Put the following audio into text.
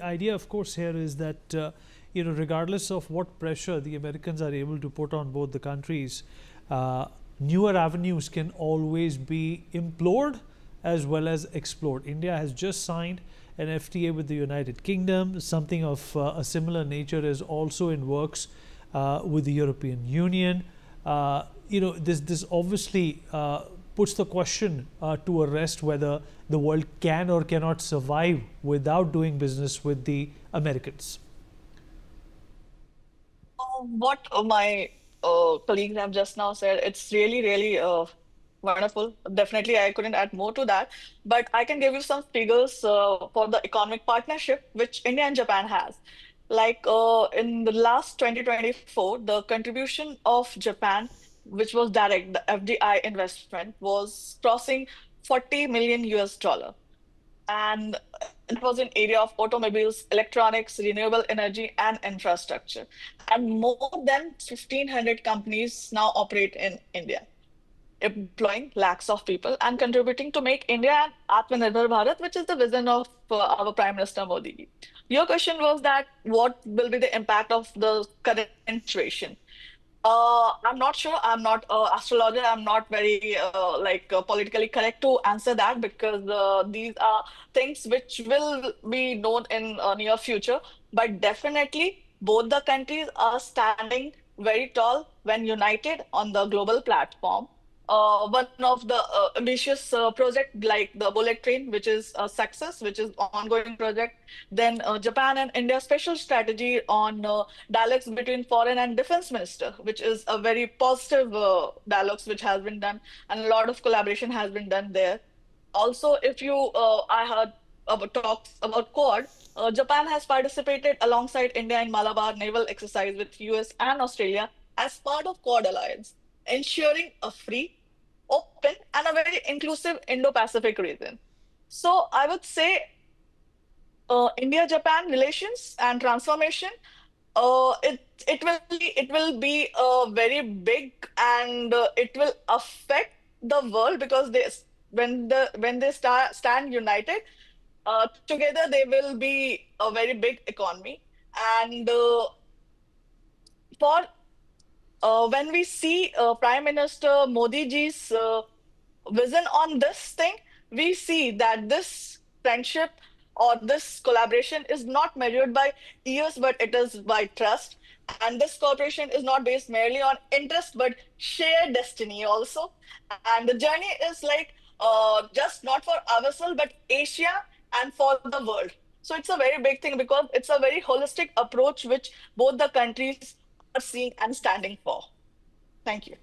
idea, of course, here is that regardless of what pressure the Americans are able to put on both the countries, uh, newer avenues can always be implored as well as explored. India has just signed an FTA with the United Kingdom. Something of a similar nature is also in works with the European Union. This obviously puts the question to a rest whether the world can or cannot survive without doing business with the Americans. What my colleagues have just now said, it's really, really wonderful. Definitely, I couldn't add more to that. But I can give you some figures for the economic partnership which India and Japan has. Like in the last 2024, the contribution of Japan, which was direct, the FDI investment, was crossing 40 million US dollar, and it was in area of automobiles, electronics, renewable energy, and infrastructure. And more than 1,500 companies now operate in India, employing lakhs of people and contributing to make India an Atmanirbhar Bharat, which is the vision of our Prime Minister Modi. Your question was that what will be the impact of the current situation? I'm not sure. I'm not an astrologer. I'm not very politically correct to answer that because these are things which will be known in near future. But definitely, both the countries are standing very tall when united on the global platform. One of the ambitious project like the bullet train, which is a success, which is ongoing project. Then Japan and India special strategy on dialogues between foreign and defense minister, which is a very positive dialogues which has been done, and a lot of collaboration has been done there. Also, if you, I heard about talks about Quad. Japan has participated alongside India in Malabar naval exercise with US and Australia as part of Quad alliance, ensuring a free, open, and a very inclusive Indo-Pacific region. So I would say India-Japan relations and transformation, it will be very big, and it will affect the world because when they stand united together, they will be a very big economy. And for when we see Prime Minister Modi ji's vision on this thing, we see that this friendship or this collaboration is not measured by years, but it is by trust. And this cooperation is not based merely on interest, but shared destiny also. And the journey is like just not for ourselves, but Asia and for the world. So it's a very big thing because it's a very holistic approach which both the countries are seeing and standing for. Thank you.